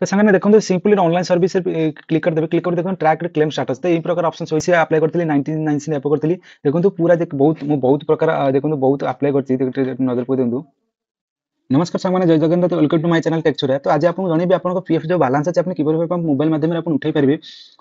तो सामने देखो सिंपली ऑनलाइन सर्विस क्लिक कर देखो ट्रैक क्लेम स्टेटस तो यही प्रकार ऑप्शन होइसे अप्लाई करथली 1999 से अप्लाई करथली देखो पूरा देख बहुत प्रकार देखो बहुत अप्लाई करथी नजर को देखो। नमस्कार सामान्य जय Jagannath welcome to my channel Techturia तो आज आपको जनइबी आपन पीएफ जो बैलेंस अच्छे आपन किपर मोबाइल माध्यम रे आपन उठाई परिबे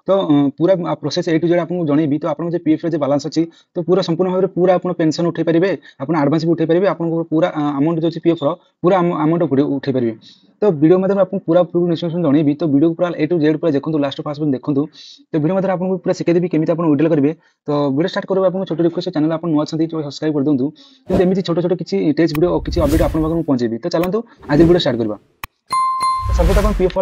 तो पूरा प्रोसेस ए टू जेड आपन जनइबी तो आपन जो पीएफ रे जो बैलेंस अछि तो पूरा संपूर्ण भाबरे पूरा आपन पेंशन उठाई परिबे आपन एडवांस भी उठाई परिबे आपन पूरा अमाउंट जो पीएफ रो पूरा अमाउंट उठाई परिबे तो वीडियो माध्यम आपन पूरा पूर्ण इन्फॉर्मेशन जनइबी तो वीडियो पूरा ए टू जेड पूरा देखंतु लास्ट फास्ट देखंतु तो वीडियो माध्यम आपन पूरा सिखाई देबी केमिति आपन विड्रॉ करिवे तो वीडियो स्टार्ट करबा आपन छोटो रिक्वेस्ट चैनल आपन नुआ छथि तो सब्सक्राइब कर दंतु तो एमिति छोटो छोटो किछि टेस्ट वीडियो और किछि अपडेट आपन पाखु पहुंचेबी तो चलंतु आज वीडियो स्टार्ट करबा। सर्वप्रथम पीएफ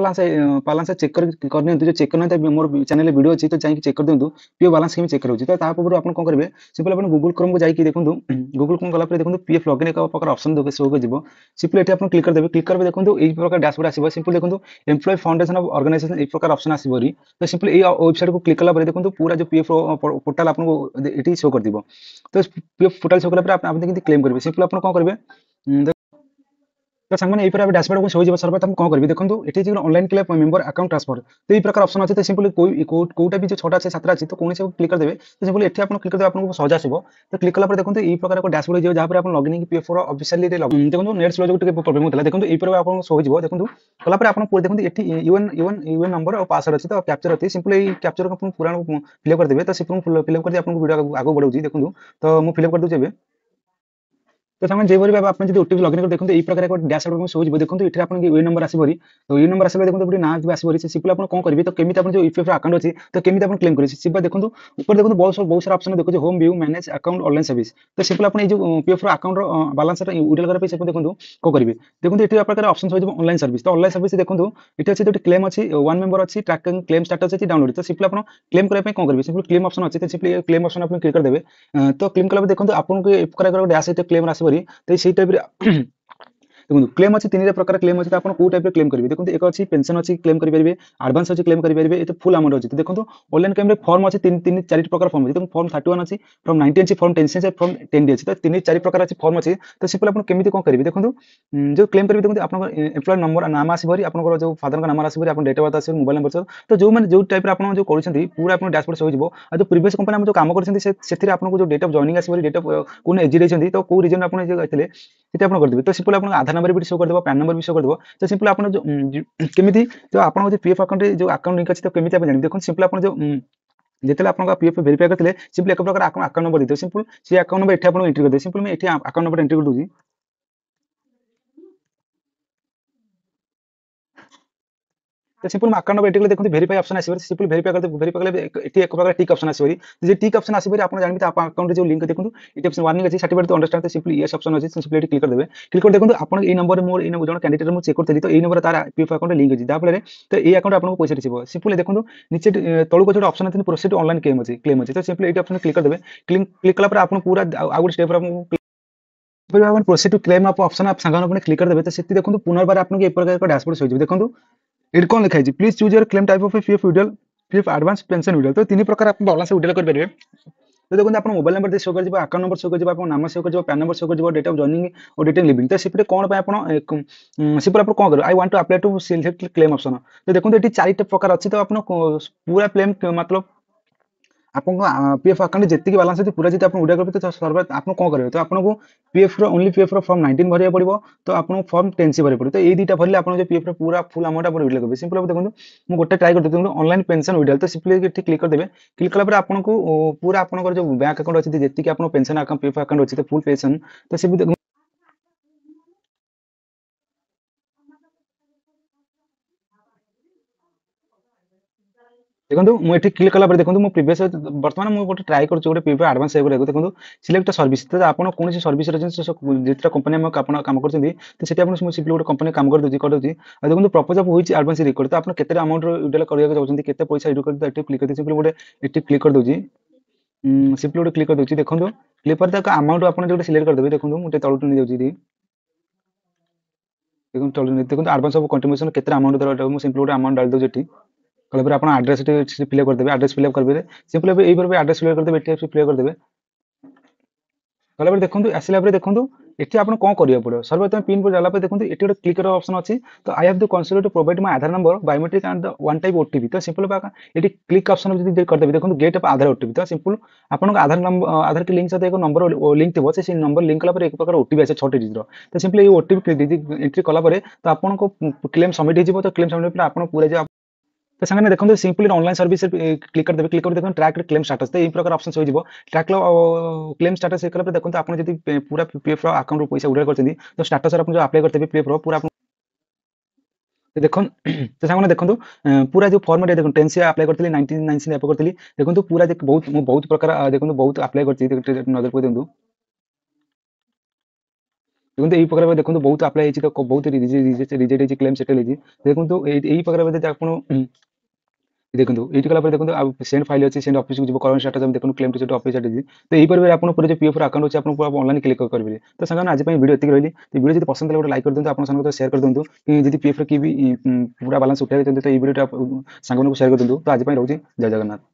बैलेंस चेक करने जो चेक करना मोर चैनल वीडियो अच्छी तो जाइए चेक कर दिंतु पीएफ बैलेंस केमी चेक करूँ तो तापूर्व आप कौन करेंगे सिंपल आप गूगल क्रोम को जाइए देखो गूगल क्रोम गला देखो पीएफ लॉगिन एक प्रकार ऑप्शन शो कर सिंपल ये आप क्लिक करदेवे क्लिक करेंगे देखो यही प्रकार डैशबोर्ड आसो सिंपल देखो एम्प्लॉय फाउंडेशन ऑफ ऑर्गेनाइजेशन एक प्रकार ऑप्शन आसो तो सिंपल ये वेबसाइट को क्लिक कला देखो पूरा जो पीएफ पोर्टल आपको ये शो कर तो पीएफ पोर्टल शो कला आप क्लेम करेंगे सिंपल आप कौन करेंगे तो संगमने एपर डैशबोर्ड को शो सर्वप्रथम कौन करेंगे देखो ये जो online claim member account transfer तो ये प्रकार ऑप्शन अच्छे तो सिंपल कोईटा भी जो 6टा अच्छे 7टा अच्छे तो कौन से क्लिक करदेवे तो सिंपल ये आप क्लिक करदे आपको सहज आसो तो क्लिक कला देखो ये प्रकार को डैशबोर्ड जो जहाँ पर आप लॉगिन पीएफ ऑफिशियली देखो नेट स्लो जो प्रोब्लेम होता है देखो ये पर आपको शो हो देखो कला आप देखो ये यूएन यूएन यूएन नंबर और पासवर्ड अच्छे तो कैप्चर अच्छी सिंपल ये कैप्चर को पूरा फिलअप करदेवे तो सिंपल फिलअप कर आपको वीडियो आगे बढ़ाऊँ देखो तो मुझे फिलअप कर दूसरे तो सामान जेबरी बाबा आपन जदी ओटीपी लॉगिन कर देखो ए प्रकार एक डैशबोर्ड में शो जिवो देखो इथे आपन ये नंबर आसीबरी तो ये नंबर आसीबा देखो बडी ना जो आसीबरी से सिंपल आपन कोन करबे तो केमिति आपन जो ईपीएफ अकाउंट अछि तो केमिति आपन क्लेम करि सिंपल देखो ऊपर देखो बहुत सारा ऑप्शन देखो home view manage account online service तो सिंपल आपन ए जो पीएफ अकाउंट बैलेंस विड्रॉल करे सिंपल देखो को करबे देखो इथे प्रकार ऑप्शन शो जिवो ऑनलाइन सर्विस तो ऑनलाइन सर्विस देखो इथे अछि तो क्लेम अछि वन मेंबर अछि ट्रैकिंग क्लेम स्टेटस अछि डाउनलोड तो सिंपल आपन क्लेम करे पे कोन करबे सिंपल क्लेम ऑप्शन अछि तो सिंपल क्लेम ऑप्शन आपन क्लिक कर देबे तो क्लेम कला देखो आपन को ए प्रकार डैश क्लेम आसीबरी तो सेही टाइप देखो क्लेम अच्छी तीन प्रकार क्लेम अच्छी आप टाइप क्लेम करेंगे देखो एक अच्छी पेंशन अच्छी क्लेम करेंगे एडवांस अच्छी क्लेम करेंगे ये फुल अमाउंट अच्छी तो देखो ऑनलाइन क्लेम फॉर्म अच्छी तीन तीन चार प्रकार फॉर्म अच्छी फॉर्म 31 अच्छी फॉर्म 90 अच्छी फॉर्म 10 से फॉर्म 10 अच्छी तो तीन चार प्रकार अच्छी फॉर्म अच्छी तो सिंपल आप केमी कौन करेंगे देखो जो क्लेम करेंगे देखो आप एम्प्लॉय नंबर नाम आसबरी आप जो फादर का नाम आसबरी आप डेट ऑफ बर्थ आस मोबाइल नंबर तो जो मैंने जो टाइप आप जो कर पूरा आप डैशबोर्ड शो हो जो प्रीवियस कंपनी जो काम कर आपको जो डेट ऑफ जॉइनिंग आसबरी डेट ऑफ कौन एज रही तो कौ रिजन आप ये आप करदेवे तो सिंपल आप आधार नंबर भी शो करदेव पैन नंबर भी शो करदेव तो सिंपल आप जो केमी जो आप पीएफ अकाउंट जो अकाउंट लिंक अच्छे तो केमी आप जान देखो सिंपल आप जो जितने आप पीएफ वेरीफाई करते सिंपल एक प्रकार अकाउंट नंबर देते सिंपल से अकाउंट नंबर ये एंट्री करदे सिंपल मैं अकाउंट नंबर एंट्री कर दूसरी तो सिंपल मैं अकाउंट नंबर एंट्री देखो वेरीफाई ऑप्शन आसीबरी सिंपल वेरीफाई करते वेरीफाई कले एक प्रकार टिक ऑप्शन आसीबरी जे टिक ऑप्शन आसीबरी आप जानबे आप अकाउंट जो लिंक देखो ये ऑप्शन वार्निंग अछि सर्टिफिकेट टू अंडरस्टैंड तो सिंपल यस ऑप्शन अछि सिंपल क्लिक कर देबे क्लिक कर देखो आपण ए नंबर मोर ए जण कैंडिडेट मु चेक करथि तो ए नंबर तार पीएफ अकाउंट लिंक अछि दा फले तो ए अकाउंट आपन पैसा रिसीव सिंपल देखो नीचे तळु को जो ऑप्शन अछि प्रोसीड ऑनलाइन क्लेम अछि तो सिंपल ए ऑप्शन क्लिक कर देबे क्लिक कला पर आपन पूरा आगुड स्टेप पर आप प्रोसीड टू क्लेम आप ऑप्शन आप संगान अपने क्लिक कर देबे तो सेति देखो पुनर्बार आपन के ए प्रकार का डैशबोर्ड शो देखो एड कौन लिखा है please choose your claim type of PF withdrawal PF advance pension withdrawal तो तीन प्रकार आप बैलेंस विड्रॉल कर परिबे तो देखो आप मोबाइल नंबर शो कर अकाउंट नंबर शो कर आप नाम शो कर पैन नंबर शो कर डेट ऑफ जॉइनिंग और डेट ऑफ लिविंग तो सिपरे कौन पे आप सिपरे आप कौन करो I want to apply to select claim option तो देखो ये चार प्रकार अच्छी तो आप पूरा क्लेम मतलब आपको पीएफ अकाउंट जितकी बैलेंस है पूरा जिते आप उड़ा करबे तो सर्व आप कौन करेंगे तो आपको पीएफ रो ओनली पीएफ रो फॉर्म 19 भरिया पड़ो तो आपको फॉर्म 10 से भरिया पड़ो तो ये दुटा भरले आप जो पीएफ रो पूरा फुल अमाउंट आप विड्रॉल करबे सिंपल देखो मु गोटे ट्राई कर देते ऑनलाइन पेंशन विड्रॉल तो सिंपली क्लिक कर देबे क्लिक कला पर आपको पूरा आपन जो बैंक अकाउंट अच्छी जितकी आप पेंशन अकाउंट पीएफ अकाउंट अच्छी तो फुल पेंशन तो से देखो मुझे क्लिक कला देखो मो प्रीवियस बर्तमान मुझे गोटे ट्राई कर पीपी एडवांस सेव देखो सिलेक्ट सर्विस तो आप कौन सर्विस जितना कंपनी काम करते तो सीटा सिंपली गोटे कंपनी काम कर दूसरी देखो प्रपोज ऑफ हुई एडवांस रिकॉर्ड तो आप केते अमाउंट विड्रॉल करने चाहते केते पैसा रिकॉर्ड तो क्लिक करते सिंपली गोटे ये क्लिक कर दूसरी सिंपली गोटे क्लिक कर दूसरी देखो क्लिक पर अमाउंट आप जो सिलेक्ट करदेवे देखो मुझे तलू नहीं जाऊँगी देखो देखो एडवांस ऑफ कंट्रीब्यूशन केते अमाउंट सिंपली गोटे अमाउंट डाल दूसरी कल पर आप एड्रेस फिलअप कर देबे एड्रेस फिलअप कर देबे सिंपल यही पर एड्रेस फिलअप कर देबे फिलअप कर देबे गलापर देखो आसला देखो ये आप कौन करा पड़ो सर्वप्रथम पिन पर जालापर देखो ये गोटे क्लिक ऑप्शन अच्छी तो I have the consider to provide my Aadhaar number biometric and the one type OTP तो सिंपल ये क्लिक ऑप्शन जब करदेवे देखो गेट ऑफ आधार ओटीपी तो सिंपल आपन आधार नंबर आधार के लिंक सहित एक नंबर लिंक थी से नंबर लिंक कला एक प्रकार ओटीपी आसे 6 डिजिट तो सिंपल ये ओटीपी एंट्री कलापर तो आपन को क्लेम सबमिट हो तो क्लेम सबमिट आप पूरा जो तो सामने देखो सिंपली ऑनलाइन सर्विस क्लिक करदेवे क्लिक कर देखो ट्रैक क्लेम स्टेटस तो यही प्रकार ऑप्शन हो ट्रैक क्लेम स्टेटस कला देखो आप पूरा पीएफ अकाउंट पैसा उड़ा कर तो स्टेटस आप अप्लाई करते पीएफ पूरा देखो तो सामने देखो पूरा जो फॉर्मेट देखो 10 से अप्लाई करते 19 एप करती देखो पूरा बहुत प्रकार देखो बहुत अप्लाई कर नजर पकड़ दिखाँ देखो यही प्रकार देखो बहुत अप्लाई तो बहुत रिजेक्ट क्लेम सेटल देखो यही प्रकार आप देखो ये कला देखो सेंड फाइल अच्छी सेंड ऑफिस को करंट स्टेटस देखो क्लेम टू ऑफिस तो यही पर आप पूरा जो पीएफ अकाउंट अच्छे आप ऑनलाइन क्लिक करेंगे तो सामान आज वीडियो एतिक रही तो वीडियो जो पसंद गोटे लाइक कर दिखाँ आप शेयर कर दिखाँ कि जी पीएफ की भी पूरा बालांस उठा तो ये वीडियो सांग को शेयर कर दिखाँ तो आज रोचे जय जगन्नाथ।